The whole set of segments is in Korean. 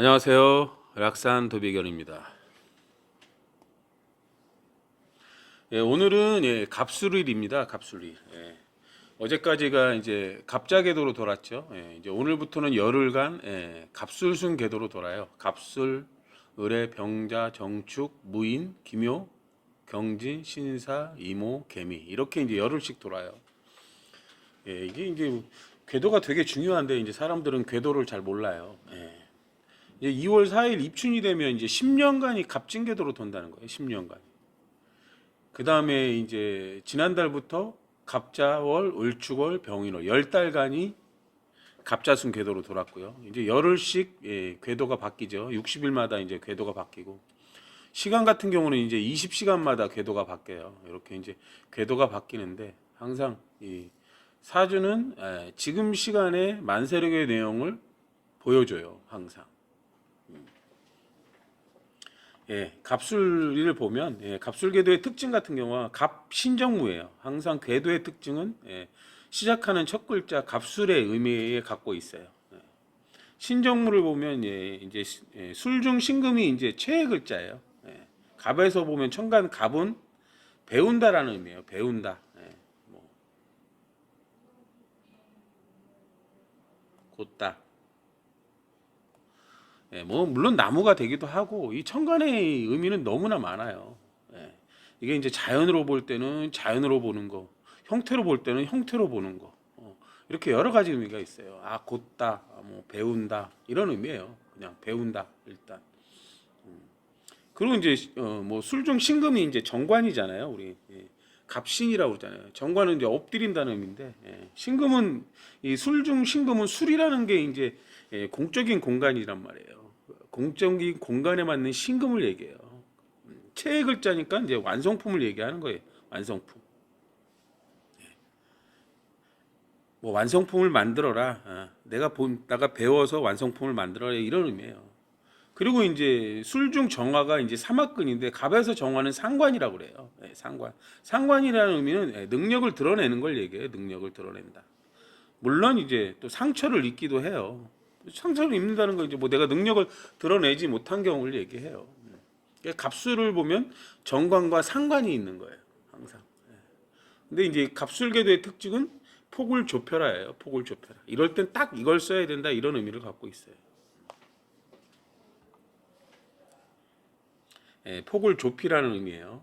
안녕하세요. 락산 도비견입니다. 오늘은 갑술일입니다. 갑술일. 어제까지가 이제 갑자궤도로 돌았죠. 이제 오늘부터는 열흘간 갑술순 궤도로 돌아요. 갑술, 을의 병자, 정축, 무인, 기묘, 경진, 신사, 이모, 개미 이렇게 이제 열흘씩 돌아요. 이게 이제 궤도가 되게 중요한데 이제 사람들은 궤도를 잘 몰라요. 이제 2월 4일 입춘이 되면 이제 10년간이 갑진궤도로 돈다는 거예요. 10년간. 그 다음에 이제 지난달부터 갑자월, 을축월, 병인월 10달간이 갑자순 궤도로 돌았고요. 이제 열흘씩 궤도가 바뀌죠. 60일마다 이제 궤도가 바뀌고 시간 같은 경우는 이제 20시간마다 궤도가 바뀌어요. 이렇게 이제 궤도가 바뀌는데 항상 이 사주는 지금 시간에 만세력의 내용을 보여줘요. 항상. 갑술일을 보면 갑술궤도의 특징 같은 경우가 갑신정무예요. 항상 궤도의 특징은 시작하는 첫 글자 갑술의 의미에 갖고 있어요. 신정무를 보면 이제 술중 신금이 이제 최애 글자예요. 갑에서 보면 천간 갑은 배운다라는 의미예요. 배운다. 뭐 곧다. 뭐 물론 나무가 되기도 하고 이 천간의 의미는 너무나 많아요. 이게 이제 자연으로 볼 때는 자연으로 보는 거, 형태로 볼 때는 형태로 보는 거, 이렇게 여러 가지 의미가 있어요. 곧다, 뭐 배운다 이런 의미예요. 그냥 배운다 일단. 그리고 이제 뭐 술중 신금이 이제 정관이잖아요. 우리 갑신이라고 그러잖아요. 정관은 이제 엎드린다는 의미인데 신금은 이 술중 신금은 술이라는 게 이제 공적인 공간이란 말이에요. 공적인 공간에 맞는 신금을 얘기해요. 최애 글자니까 이제 완성품을 얘기하는 거예요. 완성품. 뭐 완성품을 만들어라. 내가 배워서 완성품을 만들어라 이런 의미예요. 그리고 이제 술중 정화가 이제 삼합근인데 갑에서 정화는 상관이라고 그래요. 상관. 상관이라는 의미는 능력을 드러내는 걸 얘기해요. 능력을 드러낸다. 물론 이제 또 상처를 입기도 해요. 상처를 입는다는 건 이제 뭐 내가 능력을 드러내지 못한 경우를 얘기해요. 갑술을 보면 정관과 상관이 있는 거예요. 항상. 근데 이제 갑술궤도의 특징은 폭을 좁혀라예요. 폭을 좁혀라. 이럴 땐 딱 이걸 써야 된다 이런 의미를 갖고 있어요. 폭을 좁히라는 의미예요.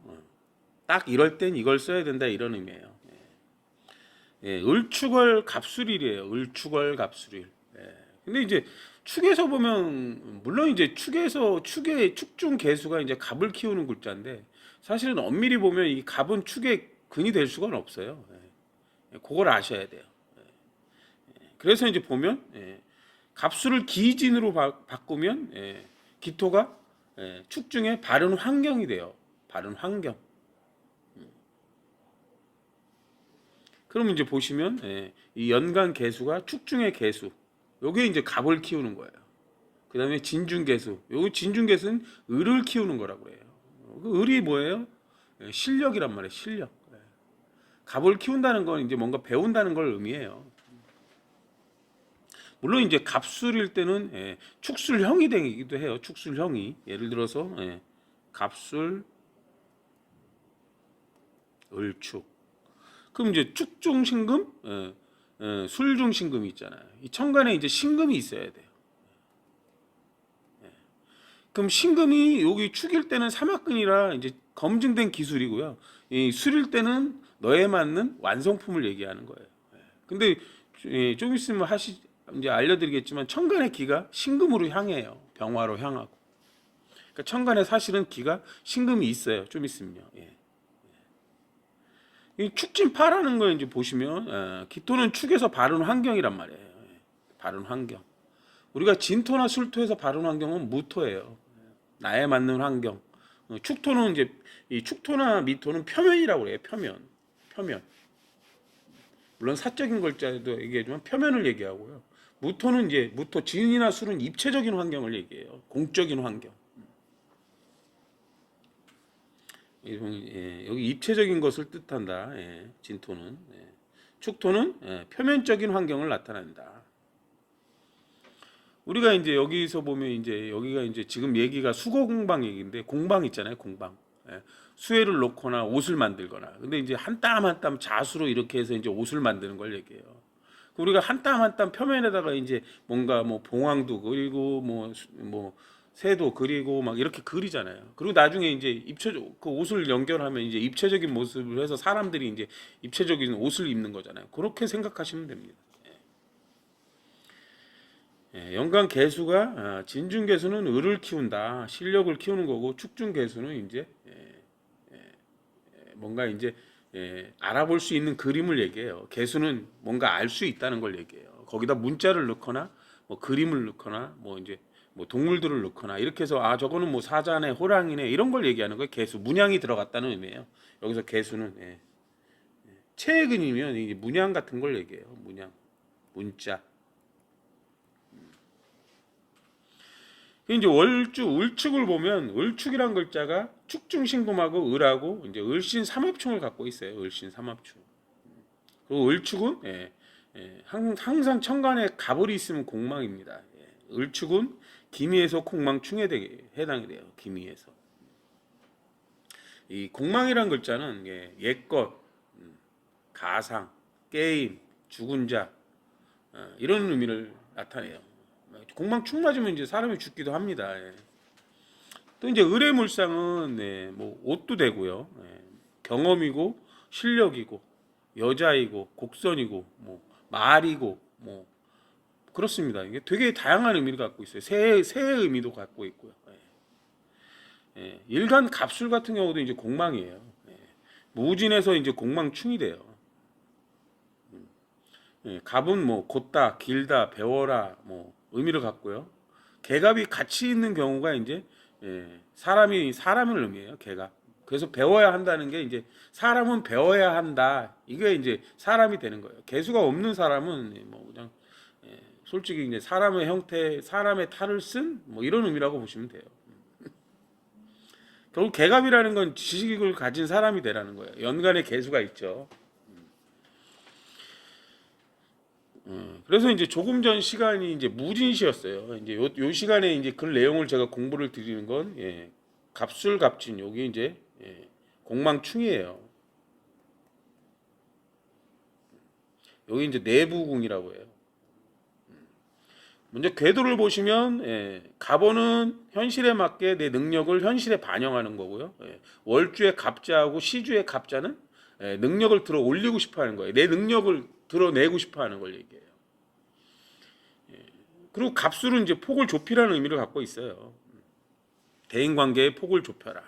딱 이럴 땐 이걸 써야 된다 이런 의미예요. 을축월 갑술일이에요. 을축월 갑술일. 근데 이제 축에서 보면 물론 이제 축의 축중 개수가 이제 갑을 키우는 글자인데 사실은 엄밀히 보면 이 갑은 축의 근이 될 수가 없어요. 그걸 아셔야 돼요. 그래서 이제 보면 갑술을 기진으로 바꾸면 기토가 축중의 바른 환경이 돼요. 바른 환경. 그럼 이제 보시면 이 연간 개수가 축중의 개수. 요게 이제 갑을 키우는 거예요. 그 다음에 진중개수. 요 진중개수는 을을 키우는 거라고 그래요. 그 을이 뭐예요? 실력이란 말이에요. 실력. 갑을 키운다는 건 이제 뭔가 배운다는 걸 의미해요. 물론 이제 갑술일 때는 축술형이 되기도 해요. 축술형이. 예를 들어서 갑술, 을축. 그럼 이제 축중신금, 술중신금이 있잖아요. 이 천간에 이제 신금이 있어야 돼요. 그럼 신금이 여기 축일 때는 삼합근이라 이제 검증된 기술이고요. 이 술일 때는 너에 맞는 완성품을 얘기하는 거예요. 근데 좀 있으면 이제 알려드리겠지만 천간의 기가 신금으로 향해요. 병화로 향하고. 그러니까 천간에 사실은 기가 신금이 있어요. 좀 있으면요. 이 축진파라는 거 이제 보시면 기토는 축에서 바른 환경이란 말이에요. 바른 환경. 우리가 진토나 술토에서 바른 환경은 무토예요. 나에 맞는 환경. 축토는 이제 이 축토나 미토는 표면이라고 그래요. 표면. 물론 사적인 글자도 얘기하지만 표면을 얘기하고요. 무토는 이제 진이나 술은 입체적인 환경을 얘기해요. 공적인 환경. 여기 입체적인 것을 뜻한다. 진토는. 축토는 표면적인 환경을 나타낸다. 우리가 이제 여기서 보면 이제 여기가 이제 지금 얘기가 수거 공방 얘기인데 공방 있잖아요, 공방. 예. 수혜를 놓거나 옷을 만들거나. 근데 이제 한 땀 한 땀 자수로 이렇게 해서 이제 옷을 만드는 걸 얘기해요. 우리가 한 땀 한 땀 표면에다가 이제 뭔가 뭐 봉황도 그리고 뭐 새도 그리고 막 이렇게 그리잖아요. 그리고 나중에 이제 그 옷을 연결하면 이제 입체적인 모습을 해서 사람들이 이제 입체적인 옷을 입는 거잖아요. 그렇게 생각하시면 됩니다. 연간 개수가 진중 개수는 을을 키운다, 실력을 키우는 거고 축중 개수는 이제 뭔가 이제 알아볼 수 있는 그림을 얘기해요. 개수는 뭔가 알 수 있다는 걸 얘기해요. 거기다 문자를 넣거나 뭐 그림을 넣거나 뭐 이제 뭐 동물들을 넣거나 이렇게 해서 저거는 뭐 사자네, 호랑이네 이런 걸 얘기하는 거예요. 개수, 문양이 들어갔다는 의미예요. 여기서 개수는 체의 그림이면 이게 문양 같은 걸 얘기해요. 문양, 문자. 이제 을축을 보면 을축이란 글자가 축중신금하고 을하고 이제 을신 삼합충을 갖고 있어요. 을신 삼합충. 그리고 을축은 항상 천간에 갑을이 있으면 공망입니다. 을축은 기미에서 공망충에 해당이 돼요. 기미에서. 이 공망이란 글자는 옛것, 가상, 게임, 죽은 자 이런 의미를 나타내요. 공망충 맞으면 이제 사람이 죽기도 합니다. 또 이제 을의 물상은 뭐 옷도 되고요. 경험이고 실력이고 여자이고 곡선이고 뭐 말이고 뭐 그렇습니다. 이게 되게 다양한 의미를 갖고 있어요. 새의 의미도 갖고 있고요. 일간 갑술 같은 경우도 이제 공망이에요. 무진에서 이제 공망충이 돼요. 갑은 뭐 곧다, 길다, 배워라 뭐 의미를 갖고요. 개갑이 같이 있는 경우가 이제 사람을 의미해요. 개갑. 그래서 배워야 한다는 게 이제 사람은 배워야 한다. 이게 이제 사람이 되는 거예요. 개수가 없는 사람은 뭐 그냥 솔직히 이제 사람의 형태, 사람의 탈을 쓴 뭐 이런 의미라고 보시면 돼요. 결국 개갑이라는 건 지식을 가진 사람이 되라는 거예요. 연간의 개수가 있죠. 그래서 이제 조금 전 시간이 이제 무진시였어요. 이제 요 시간에 이제 그 내용을 제가 공부를 드리는 건 갑술갑진 여기 이제 공망충이에요. 여기 이제 내부궁이라고 해요. 먼저 궤도를 보시면 갑오는 현실에 맞게 내 능력을 현실에 반영하는 거고요. 월주의 갑자하고 시주의 갑자는 능력을 들어 올리고 싶어하는 거예요. 내 능력을 드러내고 싶어하는 걸 얘기해요. 그리고 갑술은 이제 폭을 좁히라는 의미를 갖고 있어요. 대인관계의 폭을 좁혀라.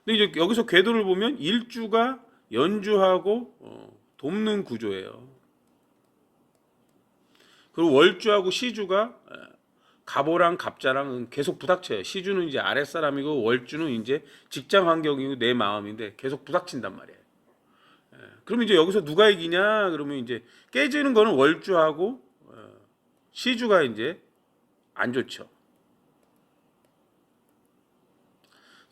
근데 이제 여기서 궤도를 보면 일주가 연주하고 돕는 구조예요. 그리고 월주하고 시주가 갑오랑 갑자랑 계속 부닥쳐요. 시주는 이제 아랫사람이고 월주는 이제 직장 환경이고 내 마음인데 계속 부닥친단 말이에요. 그러면 이제 여기서 누가 이기냐? 그러면 이제 깨지는 거는 월주하고 시주가 이제 안 좋죠.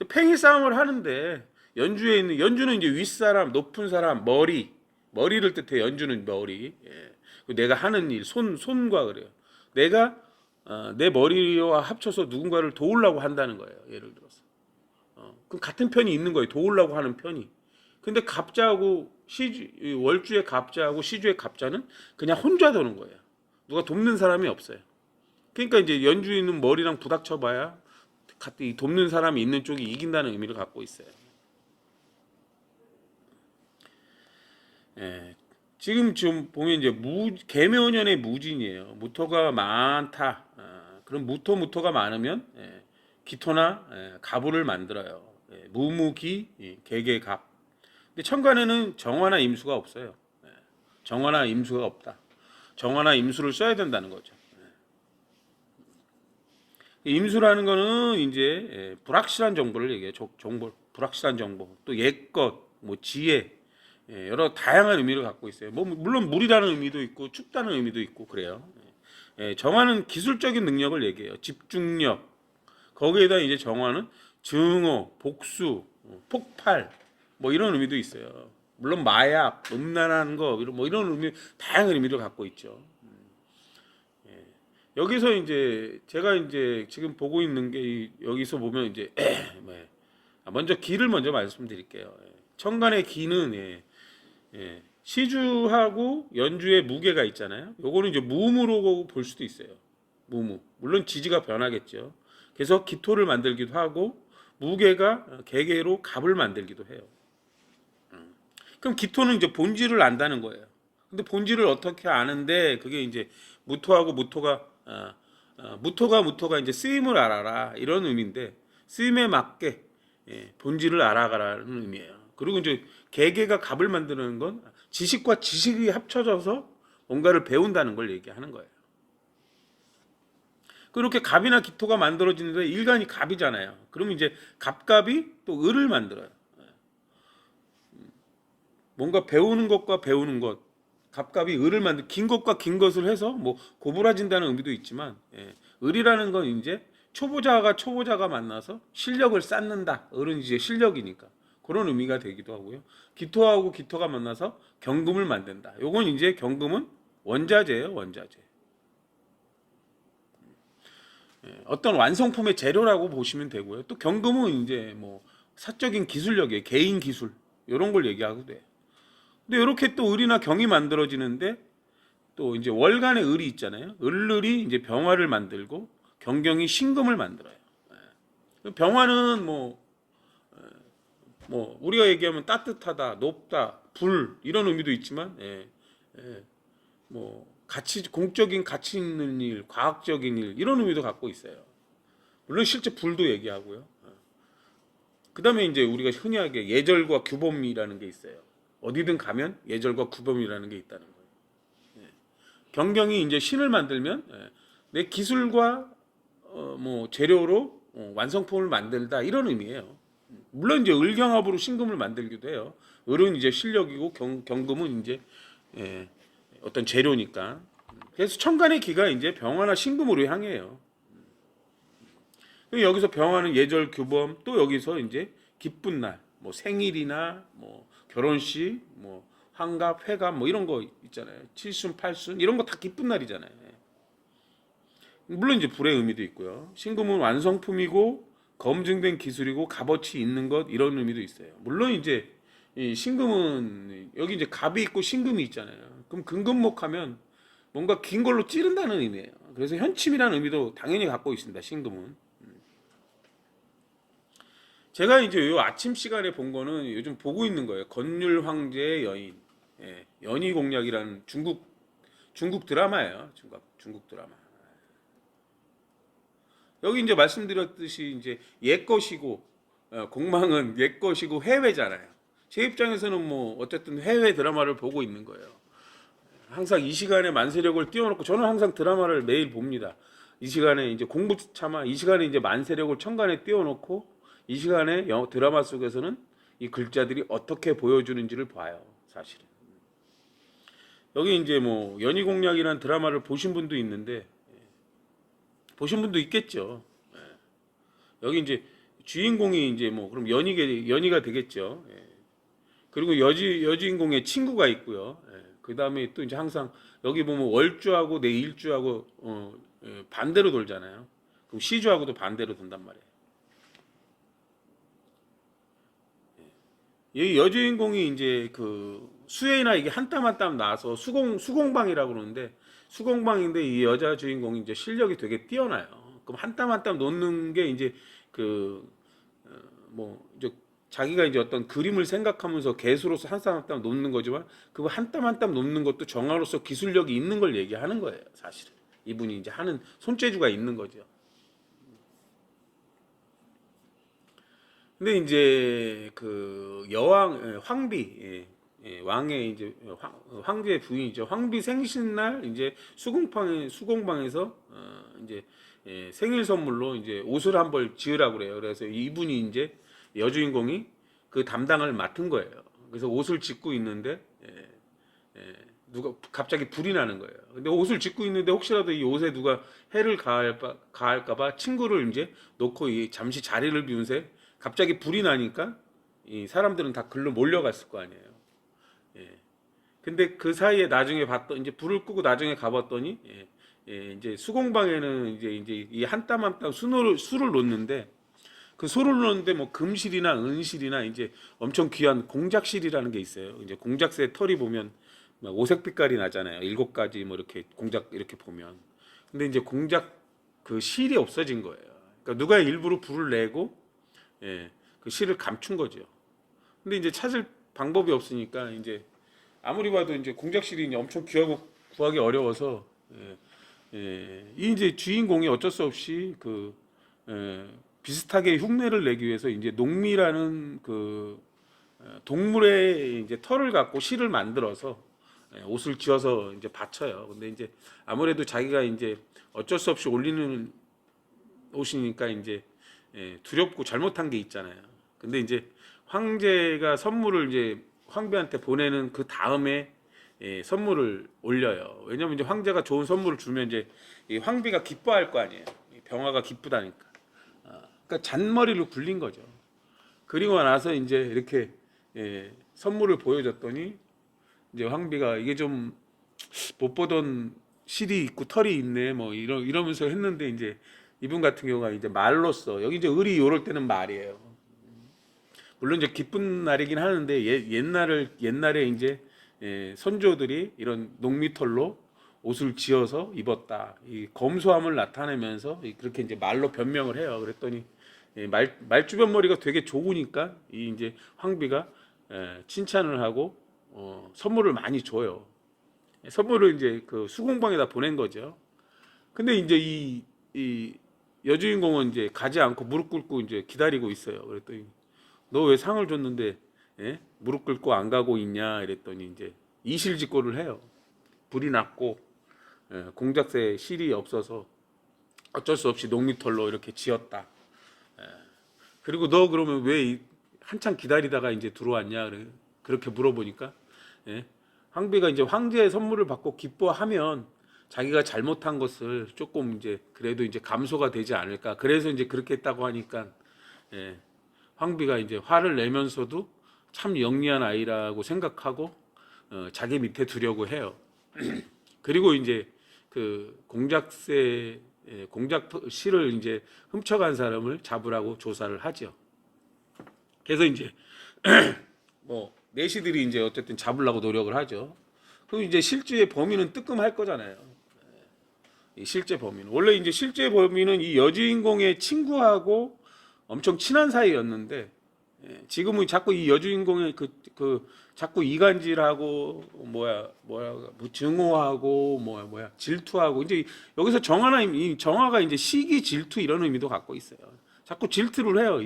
팽이 싸움을 하는데 연주는 이제 윗사람, 높은 사람, 머리를 뜻해. 연주는 머리. 내가 하는 일, 손과 그래요. 내가 내 머리와 합쳐서 누군가를 도우려고 한다는 거예요. 예를 들어서. 그 같은 편이 있는 거예요. 도우려고 하는 편이. 근데 갑자하고 월주의 갑자하고 시주의 갑자는 그냥 혼자 도는 거예요. 누가 돕는 사람이 없어요. 그러니까 이제 연주인은 머리랑 부닥쳐봐야 이 돕는 사람이 있는 쪽이 이긴다는 의미를 갖고 있어요. 지금 보면 이제 계묘년의 무진이에요. 무토가 많다. 그럼 무토가 많으면 기토나 가부를 만들어요. 무무기, 개개갑. 근데 천간에는 정화나 임수가 없어요. 정화나 임수가 없다. 정화나 임수를 써야 된다는 거죠. 임수라는 거는 이제 불확실한 정보를 얘기해요. 불확실한 정보. 또 옛것, 뭐 지혜, 여러 다양한 의미를 갖고 있어요. 뭐 물론 물이라는 의미도 있고 춥다는 의미도 있고 그래요. 정화는 기술적인 능력을 얘기해요. 집중력. 거기에다 이제 정화는 증오, 복수, 폭발, 뭐 이런 의미도 있어요. 물론 마약, 음란한 거, 뭐 이런 의미, 다양한 의미를 갖고 있죠. 여기서 이제 제가 이제 지금 보고 있는 게 여기서 보면 이제 먼저 기를 먼저 말씀드릴게요. 천간의 기는 시주하고 연주의 무게가 있잖아요. 요거는 이제 무음으로 볼 수도 있어요. 무무. 물론 지지가 변하겠죠. 그래서 기토를 만들기도 하고 무게가 개개로 갑을 만들기도 해요. 그럼 기토는 이제 본질을 안다는 거예요. 근데 본질을 어떻게 아는데 그게 이제 무토가 이제 쓰임을 알아라 이런 의미인데 쓰임에 맞게 본질을 알아가라는 의미예요. 그리고 이제 개개가 갑을 만드는 건 지식과 지식이 합쳐져서 뭔가를 배운다는 걸 얘기하는 거예요. 그렇게 갑이나 기토가 만들어지는데 일간이 갑이잖아요. 그러면 이제 갑갑이 또 을을 만들어요. 뭔가 배우는 것과 배우는 것, 갑갑이 을을 만들 긴 것과 긴 것을 해서 뭐 고부라진다는 의미도 있지만 을이라는 건 이제 초보자가 만나서 실력을 쌓는다. 을은 이제 실력이니까 그런 의미가 되기도 하고요. 기토하고 기토가 만나서 경금을 만든다. 요건 이제 경금은 원자재예요, 원자재. 어떤 완성품의 재료라고 보시면 되고요. 또 경금은 이제 뭐 사적인 기술력이에요. 개인 기술 이런 걸 얘기하고 돼요. 근데 이렇게 또 을이나 경이 만들어지는데 또 이제 월간의 을이 있잖아요. 을을이 이제 병화를 만들고 경경이 신금을 만들어요. 병화는 뭐 우리가 얘기하면 따뜻하다, 높다, 불 이런 의미도 있지만 뭐 공적인 가치 있는 일, 과학적인 일 이런 의미도 갖고 있어요. 물론 실제 불도 얘기하고요. 그다음에 이제 우리가 흔히하게 예절과 규범이라는 게 있어요. 어디든 가면 예절과 규범이라는 게 있다는 거예요. 경경이 이제 신을 만들면 내 기술과 뭐 재료로 완성품을 만들다 이런 의미예요. 물론 이제 을경합으로 신금을 만들기도 해요. 을은 이제 실력이고 경금은 이제 어떤 재료니까. 그래서 천간의 기가 이제 병화나 신금으로 향해요. 여기서 병화는 예절 규범, 또 여기서 이제 기쁜 날, 뭐 생일이나 뭐 결혼식, 뭐 환갑, 회갑 뭐 이런 거 있잖아요. 칠순, 팔순 이런 거 다 기쁜 날이잖아요. 물론 이제 불의 의미도 있고요. 신금은 완성품이고 검증된 기술이고 값어치 있는 것 이런 의미도 있어요. 물론 이제 이 신금은 여기 이제 갑이 있고 신금이 있잖아요. 그럼 금금목하면 뭔가 긴 걸로 찌른다는 의미예요. 그래서 현침이라는 의미도 당연히 갖고 있습니다. 신금은. 제가 이제 요 아침 시간에 본 거는 요즘 보고 있는 거예요. 건율 황제의 여인, 연희공략이라는 중국 드라마예요. 중국 드라마. 여기 이제 말씀드렸듯이 이제 옛 것이고 공망은 옛 것이고 해외잖아요. 제 입장에서는 뭐 어쨌든 해외 드라마를 보고 있는 거예요. 항상 이 시간에 만세력을 띄워놓고 저는 항상 드라마를 매일 봅니다. 이 시간에 이제 공부 참아 이 시간에 이제 만세력을 천간에 띄워놓고 이 시간에 드라마 속에서는 이 글자들이 어떻게 보여주는지를 봐요. 사실은 여기 이제 뭐 연희공략이라는 드라마를 보신 분도 있는데 보신 분도 있겠죠. 여기 이제 주인공이 이제 뭐 그럼 연희가 되겠죠. 그리고 여주인공의 친구가 있고요. 그 다음에 또 이제 항상 여기 보면 월주하고 내 일주하고 반대로 돌잖아요. 그럼 시주하고도 반대로 돈단 말이에요. 이 여주인공이 이제 그 수혜나 이게 한 땀 한 땀 나와서 수공방이라고 그러는데 수공방인데 이 여자 주인공이 이제 실력이 되게 뛰어나요. 그럼 한 땀 한 땀 놓는 게 이제 뭐 이제 자기가 이제 어떤 그림을 생각하면서 개수로서 한 땀 한 땀 놓는 거지만 그 한 땀 한 땀 놓는 것도 정화로서 기술력이 있는 걸 얘기하는 거예요. 사실은 이분이 이제 하는 손재주가 있는 거죠. 근데 이제 그 여왕 왕의 이제 황제의 부인이죠. 황비 생신날 이제 수공방에서 이제 생일 선물로 이제 옷을 한 벌 지으라고 그래요. 그래서 이분이 이제 여주인공이 그 담당을 맡은 거예요. 그래서 옷을 짓고 있는데 누가 갑자기 불이 나는 거예요. 근데 옷을 짓고 있는데 혹시라도 이 옷에 누가 해를 가할까봐 친구를 이제 놓고 잠시 자리를 비운 새 갑자기 불이 나니까 이 사람들은 다 글로 몰려갔을 거 아니에요. 근데 그 사이에 나중에 이제 불을 끄고 나중에 가봤더니 이제 수공방에는 이제 이 한 땀 한 땀 수를 놓는데 그 수를 놓는데 뭐 금실이나 은실이나 이제 엄청 귀한 공작실이라는 게 있어요. 이제 공작새 털이 보면 막 오색 빛깔이 나잖아요. 7가지 뭐 이렇게 공작 이렇게 보면. 근데 이제 공작 그 실이 없어진 거예요. 그러니까 누가 일부러 불을 내고 그 실을 감춘 거죠. 근데 이제 찾을 방법이 없으니까 이제 아무리 봐도 이제 공작실이 이제 엄청 귀하고 구하기 어려워서 이 이제 주인공이 어쩔 수 없이 그 비슷하게 흉내를 내기 위해서 이제 농미라는 그 동물의 이제 털을 갖고 실을 만들어서 옷을 지어서 이제 받쳐요. 근데 이제 아무래도 자기가 이제 어쩔 수 없이 올리는 옷이니까 이제 두렵고 잘못한 게 있잖아요. 근데 이제 황제가 선물을 이제 황비한테 보내는 그 다음에 선물을 올려요. 왜냐면 이제 황제가 좋은 선물을 주면 이제 이 황비가 기뻐할 거 아니에요. 병화가 기쁘다니까. 그러니까 잔머리를 굴린 거죠. 그리고 나서 이제 이렇게 선물을 보여줬더니 이제 황비가 이게 좀 못 보던 실이 있고 털이 있네 뭐 이러면서 했는데 이제 이분 같은 경우가 이제 말로써 여기 이제 을이 요럴 때는 말이에요. 물론 이제 기쁜 날이긴 하는데 옛날에 이제 선조들이 이런 농미털로 옷을 지어서 입었다. 이 검소함을 나타내면서 그렇게 이제 말로 변명을 해요. 그랬더니 말주변머리가 되게 좋으니까 이 이제 황비가 칭찬을 하고 선물을 많이 줘요. 선물을 이제 그 수공방에다 보낸 거죠. 근데 이제 이 여주인공은 이제 가지 않고 무릎 꿇고 이제 기다리고 있어요. 그랬더니 너 왜 상을 줬는데 무릎 꿇고 안 가고 있냐 이랬더니 이제 이실직고를 해요. 불이 났고 공작새 실이 없어서 어쩔 수 없이 농미털로 이렇게 지었다. 그리고 너 그러면 왜 한참 기다리다가 이제 들어왔냐 그렇게 물어보니까 황비가 이제 황제의 선물을 받고 기뻐하면 자기가 잘못한 것을 조금 이제 그래도 이제 감소가 되지 않을까. 그래서 이제 그렇게 했다고 하니까 황비가 이제 화를 내면서도 참 영리한 아이라고 생각하고 자기 밑에 두려고 해요. 그리고 이제 그 공작새 공작실을 이제 훔쳐간 사람을 잡으라고 조사를 하죠. 그래서 이제 뭐 내시들이 이제 어쨌든 잡으려고 노력을 하죠. 그럼 이제 실제의 범인은 뜨끔할 거잖아요. 이 실제 범인은 원래 이제 실제 범인은 이 여주인공의 친구하고 엄청 친한 사이였는데 지금은 자꾸 이 여주인공의 그 자꾸 이간질하고 증오하고 질투하고 이제 여기서 이 정화가 이제 시기 질투 이런 의미도 갖고 있어요. 자꾸 질투를 해요.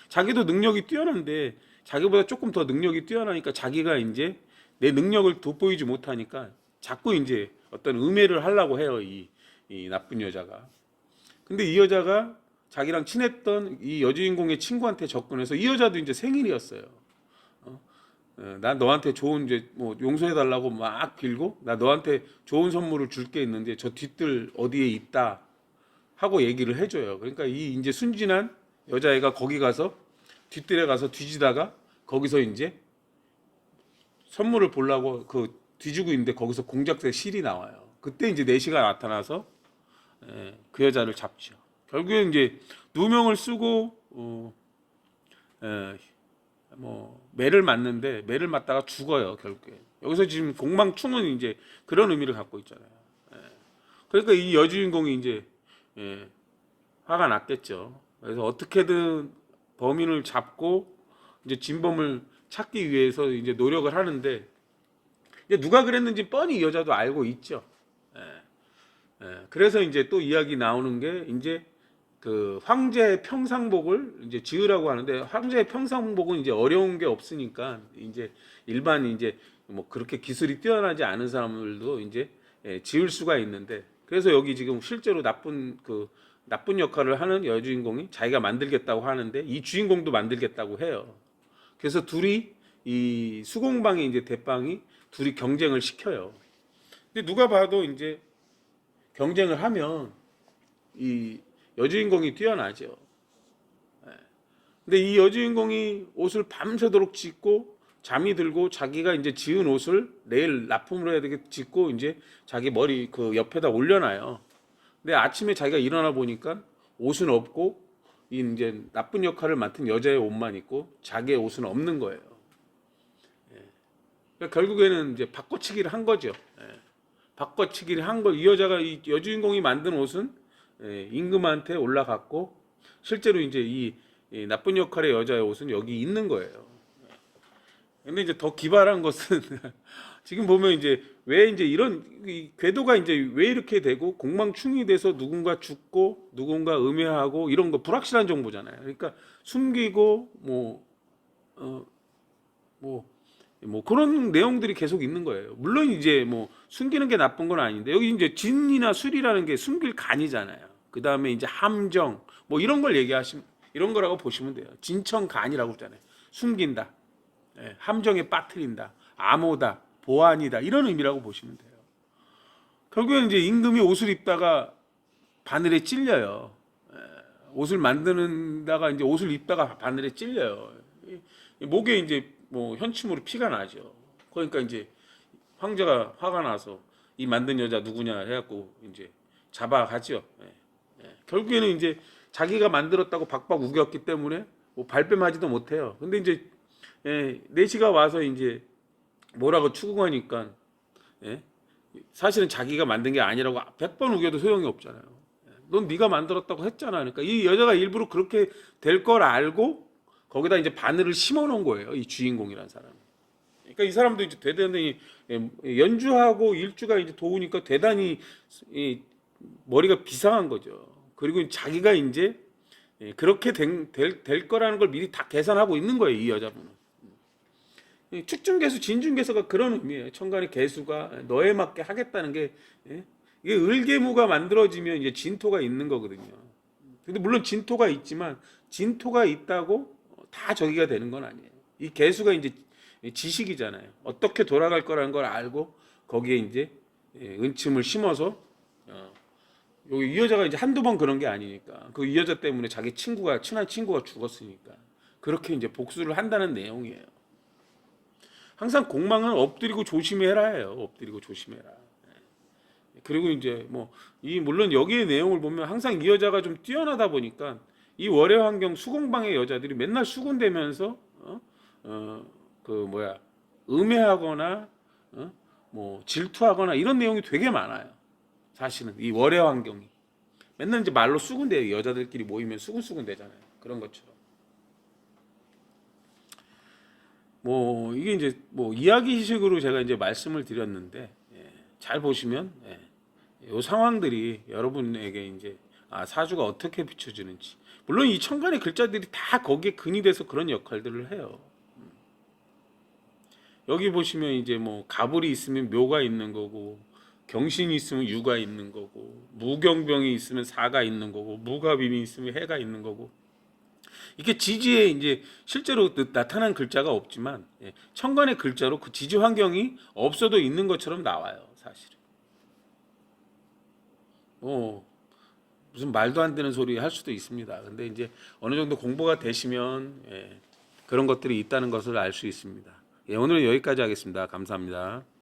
자기도 능력이 뛰어난데 자기보다 조금 더 능력이 뛰어나니까 자기가 이제 내 능력을 돋보이지 못하니까 자꾸 이제 어떤 음해를 하려고 해요. 이 나쁜 여자가. 근데 이 여자가 자기랑 친했던 이 여주인공의 친구한테 접근해서 이 여자도 이제 생일이었어요. 난 너한테 좋은 이제 뭐 용서해 달라고 막 빌고 나 너한테 좋은 선물을 줄 게 있는데 저 뒤뜰 어디에 있다 하고 얘기를 해줘요. 그러니까 이 이제 순진한 여자애가 거기 가서 뒤뜰에 가서 뒤지다가 거기서 이제 선물을 보려고 그 뒤지고 있는데 거기서 공작새 실이 나와요. 그때 이제 내시가 나타나서 그 여자를 잡죠. 결국에 이제 누명을 쓰고 뭐 매를 맞는데 매를 맞다가 죽어요. 결국에 여기서 지금 공망충은 이제 그런 의미를 갖고 있잖아요. 그러니까 이 여주인공이 이제 화가 났겠죠. 그래서 어떻게든 범인을 잡고 이제 진범을 찾기 위해서 이제 노력을 하는데 이제 누가 그랬는지 뻔히 이 여자도 알고 있죠. 그래서 이제 또 이야기 나오는 게 이제 그 황제의 평상복을 이제 지으라고 하는데 황제의 평상복은 이제 어려운 게 없으니까 이제 일반 이제 뭐 그렇게 기술이 뛰어나지 않은 사람들도 이제 지을 수가 있는데 그래서 여기 지금 실제로 나쁜 역할을 하는 여주인공이 자기가 만들겠다고 하는데 이 주인공도 만들겠다고 해요. 그래서 둘이 이 수공방이 이제 대방이 둘이 경쟁을 시켜요. 근데 누가 봐도 이제 경쟁을 하면 이 여주인공이 뛰어나죠. 근데 이 여주인공이 옷을 밤새도록 짓고 잠이 들고 자기가 이제 지은 옷을 내일 납품을 해야 되게 짓고 이제 자기 머리 그 옆에다 올려놔요. 근데 아침에 자기가 일어나 보니까 옷은 없고 이 이제 나쁜 역할을 맡은 여자의 옷만 있고 자기의 옷은 없는 거예요. 그러니까 결국에는 이제 바꿔치기를 한 거죠. 바꿔치기를 한 거. 이 여자가 이 여주인공이 만든 옷은 임금한테 올라갔고 실제로 이제 이 나쁜 역할의 여자의 옷은 여기 있는 거예요. 근데 이제 더 기발한 것은 지금 보면 이제 왜 이제 이런 이 궤도가 이제 왜 이렇게 되고 공망충이 돼서 누군가 죽고 누군가 음해하고 이런 거 불확실한 정보잖아요. 그러니까 숨기고 뭐 그런 내용들이 계속 있는 거예요. 물론 이제 뭐 숨기는 게 나쁜 건 아닌데 여기 이제 진이나 술이라는 게 숨길 간이잖아요. 그 다음에 이제 함정 뭐 이런 걸 얘기하시면 이런 거라고 보시면 돼요. 진청간이라고 그러잖아요. 숨긴다, 함정에 빠뜨린다, 암호다, 보안이다 이런 의미라고 보시면 돼요. 결국엔 이제 임금이 옷을 입다가 바늘에 찔려요. 옷을 만드는다가 이제 옷을 입다가 바늘에 찔려요. 목에 이제 뭐 현침으로 피가 나죠. 그러니까 이제 황제가 화가 나서 이 만든 여자 누구냐 해갖고 이제 잡아가죠. 결국에는 이제 자기가 만들었다고 박박 우겼기 때문에 뭐 발뺌하지도 못해요. 근데 이제 내시가 와서 이제 뭐라고 추궁하니까 사실은 자기가 만든 게 아니라고 100번 우겨도 소용이 없잖아요. 넌 네가 만들었다고 했잖아. 그러니까 이 여자가 일부러 그렇게 될 걸 알고 거기다 이제 바늘을 심어 놓은 거예요. 이 주인공이라는 사람이. 그러니까 이 사람도 이제 대단히 연주하고 일주가 이제 도우니까 대단히 머리가 비상한 거죠. 그리고 자기가 이제 그렇게 될 거라는 걸 미리 다 계산하고 있는 거예요. 이 여자분은. 축중개수, 진중개수가 그런 의미예요. 천간의 개수가 너에 맞게 하겠다는 게 이게 을개무가 만들어지면 이제 진토가 있는 거거든요. 근데 물론 진토가 있지만 진토가 있다고 다 저기가 되는 건 아니에요. 이 개수가 이제 지식이잖아요. 어떻게 돌아갈 거라는 걸 알고 거기에 이제 은침을 심어서 여기 이 여자가 이제 한두 번 그런 게 아니니까 그 이 여자 때문에 자기 친구가 친한 친구가 죽었으니까 그렇게 이제 복수를 한다는 내용이에요. 항상 공망은 엎드리고 조심해라예요. 엎드리고 조심해라. 그리고 이제 뭐 이 물론 여기의 내용을 보면 항상 이 여자가 좀 뛰어나다 보니까 이 월의 환경 수공방의 여자들이 맨날 수군대면서 음해하거나 뭐 질투하거나 이런 내용이 되게 많아요. 사실은 이 월의 환경이 맨날 이제 말로 수군대요. 여자들끼리 모이면 수군수군 대잖아요. 그런 것처럼. 뭐 이게 이제 뭐 이야기식으로 제가 이제 말씀을 드렸는데 잘 보시면 이 상황들이 여러분에게 이제 사주가 어떻게 비춰지는지 물론 이 천간의 글자들이 다 거기에 근이 돼서 그런 역할들을 해요. 여기 보시면 이제 뭐 가불이 있으면 묘가 있는 거고 경신이 있으면 유가 있는 거고 무경병이 있으면 사가 있는 거고 무갑인이 있으면 해가 있는 거고 이게 지지에 이제 실제로 나타난 글자가 없지만 천간의 글자로 그 지지 환경이 없어도 있는 것처럼 나와요. 사실은. 무슨 말도 안 되는 소리 할 수도 있습니다. 근데 이제 어느 정도 공부가 되시면 그런 것들이 있다는 것을 알 수 있습니다. 오늘은 여기까지 하겠습니다. 감사합니다.